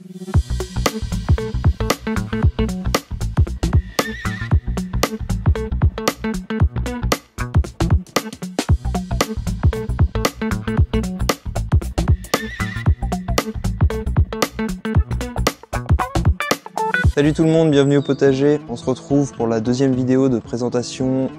Salut tout le monde, bienvenue au potager. On se retrouve pour la deuxième vidéo de présentation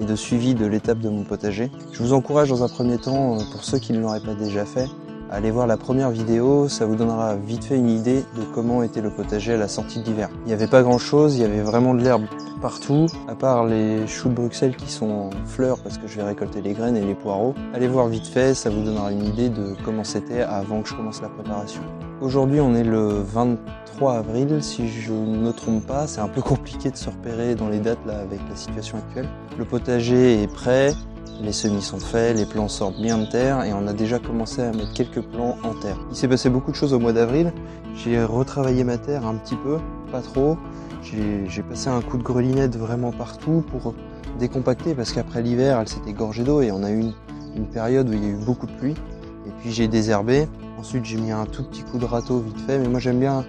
et de suivi de l'étape de mon potager. Je vous encourage dans un premier temps, pour ceux qui ne l'auraient pas déjà fait, à aller voir la première vidéo. Ça vous donnera vite fait une idée de comment était le potager à la sortie de l'hiver. Il n'y avait pas grand chose, il y avait vraiment de l'herbe partout, à part les choux de Bruxelles qui sont en fleurs parce que je vais récolter les graines et les poireaux. Allez voir vite fait, ça vous donnera une idée de comment c'était avant que je commence la préparation. Aujourd'hui on est le 23 avril, si je ne me trompe pas. C'est un peu compliqué de se repérer dans les dates là avec la situation actuelle. Le potager est prêt, les semis sont faits, les plants sortent bien de terre et on a déjà commencé à mettre quelques plants en terre. Il s'est passé beaucoup de choses au mois d'avril. J'ai retravaillé ma terre un petit peu, pas trop. J'ai passé un coup de grelinette vraiment partout pour décompacter parce qu'après l'hiver elle s'était gorgée d'eau et on a eu une période où il y a eu beaucoup de pluie. Et puis j'ai désherbé. Ensuite j'ai mis un tout petit coup de râteau vite fait, mais moi j'aime bien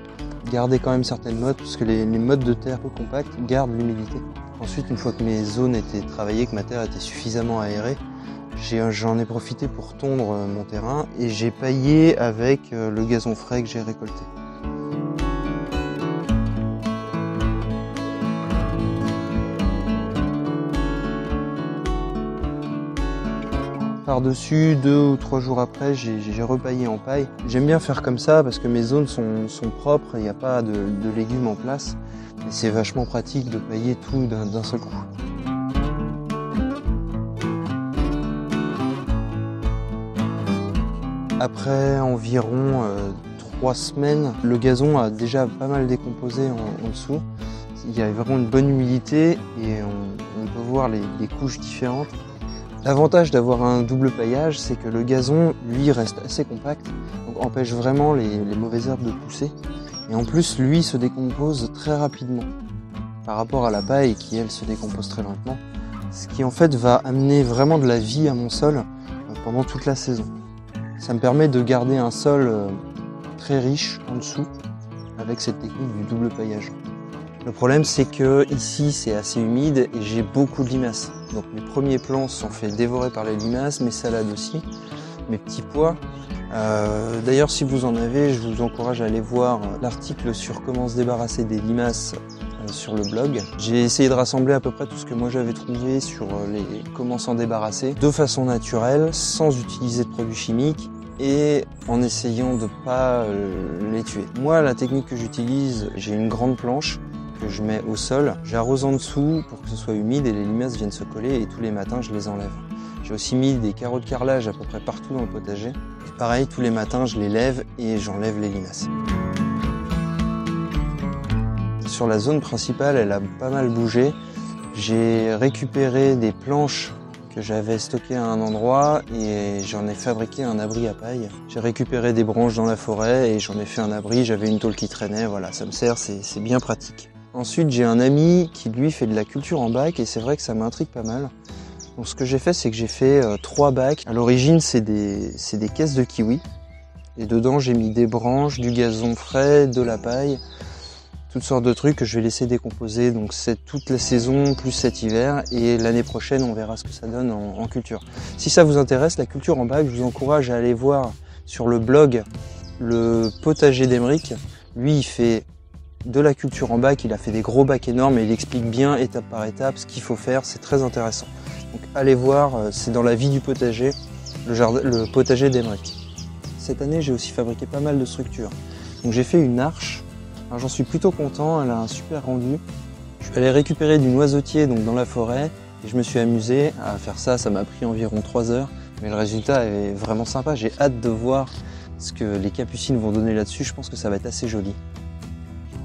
garder quand même certaines mottes parce que les mottes de terre peu compactes gardent l'humidité. Ensuite, une fois que mes zones étaient travaillées, que ma terre était suffisamment aérée, j'en ai profité pour tondre mon terrain et j'ai paillé avec le gazon frais que j'ai récolté. Par-dessus, 2 ou 3 jours après, j'ai repaillé en paille. J'aime bien faire comme ça parce que mes zones sont propres, il n'y a pas de légumes en place. Et c'est vachement pratique de pailler tout d'un seul coup. Après environ 3 semaines, le gazon a déjà pas mal décomposé en dessous. Il y a vraiment une bonne humidité et on peut voir les couches différentes. L'avantage d'avoir un double paillage, c'est que le gazon, lui, reste assez compact, donc empêche vraiment les mauvaises herbes de pousser. Et en plus, lui, se décompose très rapidement par rapport à la paille qui, elle, se décompose très lentement. Ce qui, en fait, va amener vraiment de la vie à mon sol pendant toute la saison. Ça me permet de garder un sol très riche en dessous avec cette technique du double paillage. Le problème, c'est que ici c'est assez humide et j'ai beaucoup de limaces. Donc mes premiers plants sont fait dévorer par les limaces, mes salades aussi, mes petits pois. D'ailleurs, si vous en avez, je vous encourage à aller voir l'article sur comment se débarrasser des limaces sur le blog. J'ai essayé de rassembler à peu près tout ce que moi j'avais trouvé sur comment s'en débarrasser de façon naturelle, sans utiliser de produits chimiques et en essayant de pas les tuer. Moi, la technique que j'utilise, j'ai une grande planche que je mets au sol, j'arrose en dessous pour que ce soit humide et les limaces viennent se coller et tous les matins je les enlève. J'ai aussi mis des carreaux de carrelage à peu près partout dans le potager. Et pareil, tous les matins je les lève et j'enlève les limaces. Sur la zone principale, elle a pas mal bougé. J'ai récupéré des planches que j'avais stockées à un endroit et j'en ai fabriqué un abri à paille. J'ai récupéré des branches dans la forêt et j'en ai fait un abri, j'avais une tôle qui traînait, voilà, ça me sert, c'est bien pratique. Ensuite, j'ai un ami qui lui fait de la culture en bac et c'est vrai que ça m'intrigue pas mal. Donc ce que j'ai fait, c'est que j'ai fait 3 bacs. À l'origine, c'est des caisses de kiwi. Et dedans, j'ai mis des branches, du gazon frais, de la paille, toutes sortes de trucs que je vais laisser décomposer. Donc c'est toute la saison, plus cet hiver. Et l'année prochaine, on verra ce que ça donne en culture. Si ça vous intéresse, la culture en bac, je vous encourage à aller voir sur le blog le potager d'Emeric. Lui, il fait de la culture en bac, il a fait des gros bacs énormes et il explique bien étape par étape ce qu'il faut faire, c'est très intéressant. Donc allez voir, c'est dans la vie du potager, le potager d'Emeric. Cette année j'ai aussi fabriqué pas mal de structures. Donc j'ai fait une arche, j'en suis plutôt content, elle a un super rendu. Je suis allé récupérer du noisetier donc dans la forêt et je me suis amusé à faire ça, ça m'a pris environ 3 heures, mais le résultat est vraiment sympa, j'ai hâte de voir ce que les capucines vont donner là-dessus, je pense que ça va être assez joli.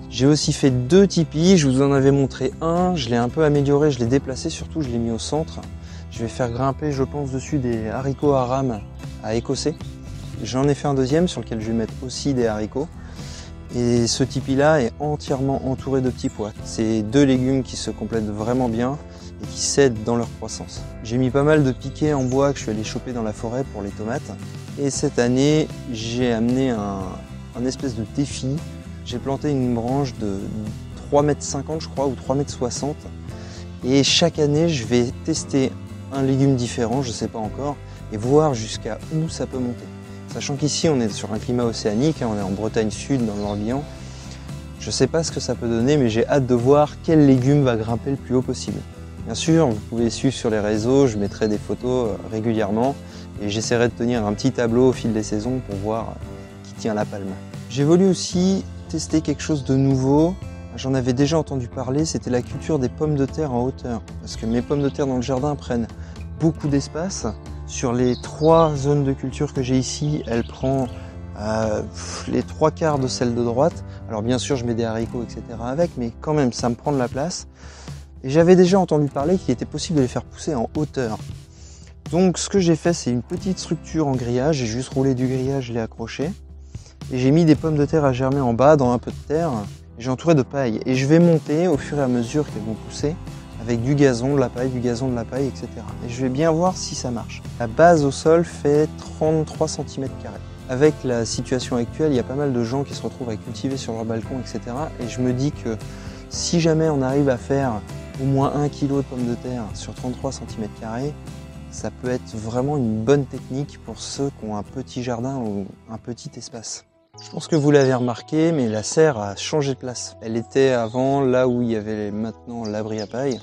J'ai aussi fait 2 tipis, je vous en avais montré un, je l'ai un peu amélioré, je l'ai déplacé, surtout je l'ai mis au centre. Je vais faire grimper, je pense, dessus des haricots à rames à écossais. J'en ai fait un deuxième sur lequel je vais mettre aussi des haricots. Et ce tipi-là est entièrement entouré de petits pois. C'est 2 légumes qui se complètent vraiment bien et qui s'aident dans leur croissance. J'ai mis pas mal de piquets en bois que je suis allé choper dans la forêt pour les tomates. Et cette année, j'ai amené un espèce de défi J'ai planté une branche de 3,50 m je crois, ou 3,60 m. Et chaque année, je vais tester un légume différent, je ne sais pas encore, et voir jusqu'à où ça peut monter. Sachant qu'ici, on est sur un climat océanique, on est en Bretagne Sud, dans le Morbihan. Je ne sais pas ce que ça peut donner, mais j'ai hâte de voir quel légume va grimper le plus haut possible. Bien sûr, vous pouvez suivre sur les réseaux, je mettrai des photos régulièrement et j'essaierai de tenir un petit tableau au fil des saisons pour voir qui tient la palme. J'ai voulu aussi tester quelque chose de nouveau. J'en avais déjà entendu parler, c'était la culture des pommes de terre en hauteur. Parce que mes pommes de terre dans le jardin prennent beaucoup d'espace. Sur les 3 zones de culture que j'ai ici, elle prend les 3/4 de celle de droite. Alors bien sûr, je mets des haricots, etc. avec, mais quand même, ça me prend de la place. Et j'avais déjà entendu parler qu'il était possible de les faire pousser en hauteur. Donc ce que j'ai fait, c'est une petite structure en grillage. J'ai juste roulé du grillage, je l'ai accroché. Et j'ai mis des pommes de terre à germer en bas, dans un peu de terre. J'ai entouré de paille. Et je vais monter au fur et à mesure qu'elles vont pousser, avec du gazon, de la paille, etc. Et je vais bien voir si ça marche. La base au sol fait 33 cm². Avec la situation actuelle, il y a pas mal de gens qui se retrouvent à cultiver sur leur balcon, etc. Et je me dis que si jamais on arrive à faire au moins 1 kg de pommes de terre sur 33 cm², ça peut être vraiment une bonne technique pour ceux qui ont un petit jardin ou un petit espace. Je pense que vous l'avez remarqué, mais la serre a changé de place. Elle était avant là où il y avait maintenant l'abri à paille.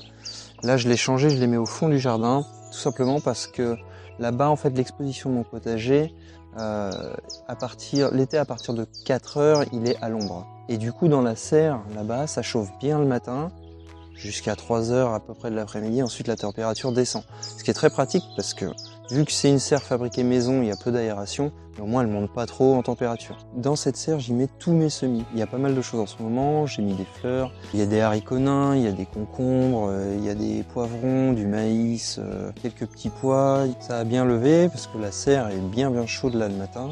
Là, je l'ai changé, je l'ai mis au fond du jardin, tout simplement parce que là-bas, en fait, l'exposition de mon potager, l'été à partir de 4 heures, il est à l'ombre. Et du coup, dans la serre, là-bas, ça chauffe bien le matin, jusqu'à 3 heures à peu près de l'après-midi. Ensuite, la température descend. Ce qui est très pratique parce que, vu que c'est une serre fabriquée maison, il y a peu d'aération, mais au moins elle ne monte pas trop en température. Dans cette serre, j'y mets tous mes semis. Il y a pas mal de choses en ce moment. J'ai mis des fleurs, il y a des haricots nains, il y a des concombres, il y a des poivrons, du maïs, quelques petits pois. Ça a bien levé parce que la serre est bien chaude là le matin.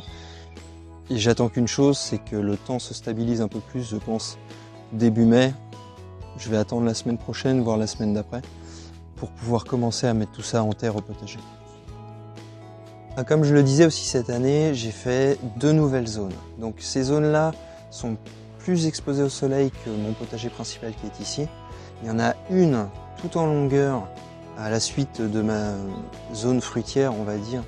Et j'attends qu'une chose, c'est que le temps se stabilise un peu plus, je pense, début mai. Je vais attendre la semaine prochaine, voire la semaine d'après, pour pouvoir commencer à mettre tout ça en terre au potager. Comme je le disais aussi cette année, j'ai fait 2 nouvelles zones. Donc ces zones-là sont plus exposées au soleil que mon potager principal qui est ici. Il y en a une tout en longueur à la suite de ma zone fruitière, on va dire,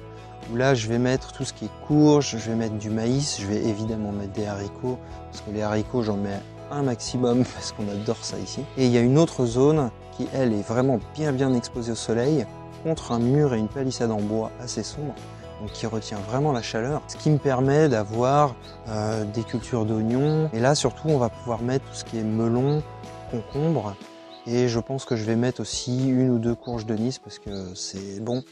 où là je vais mettre tout ce qui est courge, je vais mettre du maïs, je vais évidemment mettre des haricots, parce que les haricots j'en mets un maximum parce qu'on adore ça ici. Et il y a une autre zone qui elle est vraiment bien exposée au soleil, contre un mur et une palissade en bois assez sombre, donc qui retient vraiment la chaleur, ce qui me permet d'avoir des cultures d'oignons. Et là surtout on va pouvoir mettre tout ce qui est melon, concombre, et je pense que je vais mettre aussi 1 ou 2 courges de Nice parce que c'est bon.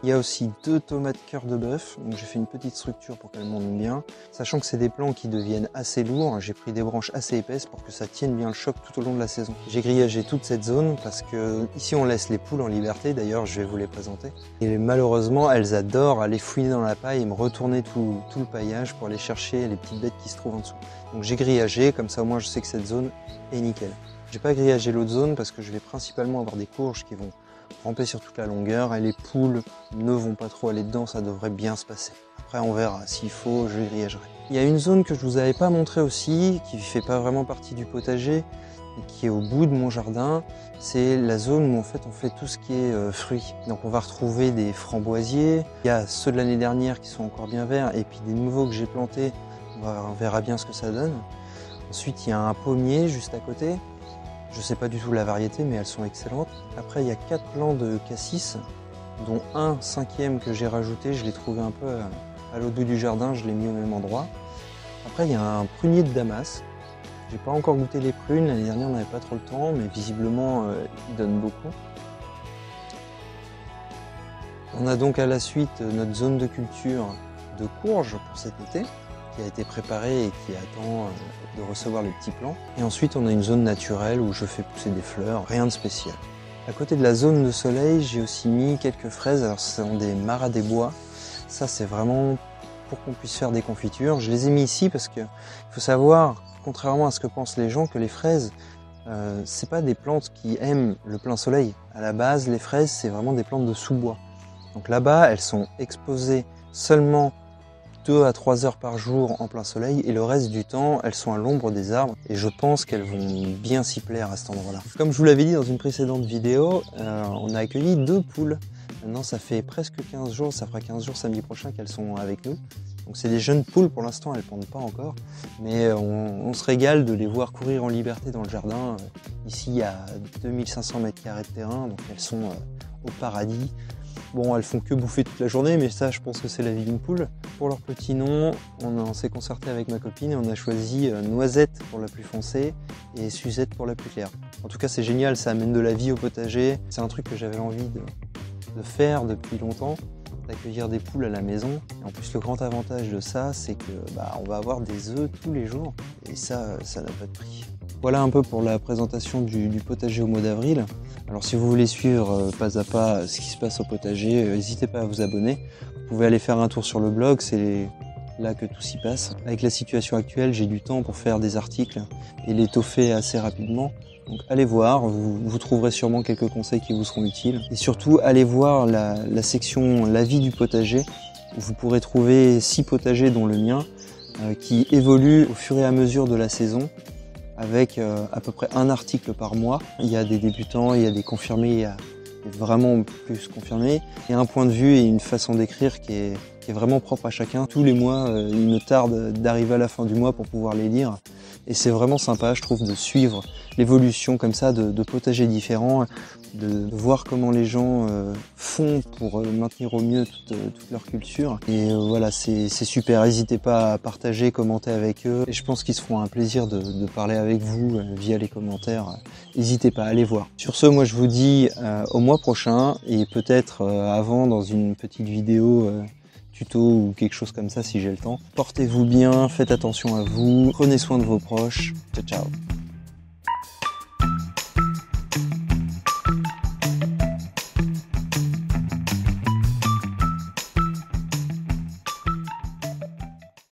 Il y a aussi 2 tomates cœur de bœuf, donc j'ai fait une petite structure pour qu'elles montent bien. Sachant que c'est des plants qui deviennent assez lourds, j'ai pris des branches assez épaisses pour que ça tienne bien le choc tout au long de la saison. J'ai grillagé toute cette zone parce que ici on laisse les poules en liberté, d'ailleurs je vais vous les présenter. Et malheureusement elles adorent aller fouiner dans la paille et me retourner tout le paillage pour aller chercher les petites bêtes qui se trouvent en dessous. Donc j'ai grillagé, comme ça au moins je sais que cette zone est nickel. J'ai pas grillagé l'autre zone parce que je vais principalement avoir des courges qui vont ramper sur toute la longueur et les poules ne vont pas trop aller dedans, ça devrait bien se passer. Après on verra, s'il faut je grillagerai. Il y a une zone que je vous avais pas montré aussi, qui fait pas vraiment partie du potager et qui est au bout de mon jardin. C'est la zone où en fait on fait tout ce qui est fruits. Donc on va retrouver des framboisiers, il y a ceux de l'année dernière qui sont encore bien verts et puis des nouveaux que j'ai plantés, on verra bien ce que ça donne. Ensuite il y a un pommier juste à côté. Je ne sais pas du tout la variété, mais elles sont excellentes. Après, il y a 4 plants de cassis, dont un 5e que j'ai rajouté. Je l'ai trouvé un peu à l'autre bout du jardin, je l'ai mis au même endroit. Après, il y a un prunier de Damas. J'ai pas encore goûté les prunes. L'année dernière, on n'avait pas trop le temps, mais visiblement, ils donnent beaucoup. On a donc à la suite notre zone de culture de courges pour cet été, qui a été préparée et qui attend de recevoir les petits plants. Et ensuite, on a une zone naturelle où je fais pousser des fleurs, rien de spécial. À côté de la zone de soleil, j'ai aussi mis quelques fraises. Alors, ce sont des maras des bois. Ça, c'est vraiment pour qu'on puisse faire des confitures. Je les ai mis ici parce que il faut savoir, contrairement à ce que pensent les gens, que les fraises, c'est pas des plantes qui aiment le plein soleil. À la base, les fraises, c'est vraiment des plantes de sous-bois. Donc là-bas, elles sont exposées seulement 2 à 3 heures par jour en plein soleil et le reste du temps, elles sont à l'ombre des arbres et je pense qu'elles vont bien s'y plaire à cet endroit-là. Comme je vous l'avais dit dans une précédente vidéo, on a accueilli 2 poules. Maintenant, ça fait presque 15 jours, ça fera 15 jours samedi prochain qu'elles sont avec nous. Donc c'est des jeunes poules pour l'instant, elles ne pondent pas encore, mais on se régale de les voir courir en liberté dans le jardin. Ici, il y a 2500 m² de terrain, donc elles sont au paradis. Bon, elles font que bouffer toute la journée, mais ça, je pense que c'est la vie d'une poule. Pour leur petit nom, on s'est concerté avec ma copine et on a choisi Noisette pour la plus foncée et Suzette pour la plus claire. En tout cas, c'est génial, ça amène de la vie au potager. C'est un truc que j'avais envie de faire depuis longtemps, d'accueillir des poules à la maison. Et en plus, le grand avantage de ça, c'est que on va avoir des œufs tous les jours et ça n'a pas de prix. Voilà un peu pour la présentation du potager au mois d'avril. Alors si vous voulez suivre pas à pas ce qui se passe au potager, n'hésitez pas à vous abonner. Vous pouvez aller faire un tour sur le blog, c'est là que tout s'y passe. Avec la situation actuelle, j'ai du temps pour faire des articles et l'étoffer assez rapidement. Donc allez voir, vous trouverez sûrement quelques conseils qui vous seront utiles. Et surtout, allez voir la section La vie du potager, où vous pourrez trouver 6 potagers dont le mien, qui évoluent au fur et à mesure de la saison, avec à peu près un article par mois. Il y a des débutants, il y a des confirmés, il y a vraiment plus confirmés. Il y a un point de vue et une façon d'écrire qui est vraiment propre à chacun. Tous les mois, il me tarde d'arriver à la fin du mois pour pouvoir les lire. Et c'est vraiment sympa, je trouve, de suivre l'évolution comme ça de potagers différents, de voir comment les gens font pour maintenir au mieux toute leur culture. Et voilà, c'est super. N'hésitez pas à partager, commenter avec eux. Et je pense qu'ils se feront un plaisir de parler avec vous via les commentaires. N'hésitez pas à aller voir. Sur ce, moi je vous dis au mois prochain et peut-être avant dans une petite vidéo tuto ou quelque chose comme ça si j'ai le temps. Portez-vous bien, faites attention à vous, prenez soin de vos proches. Ciao, ciao.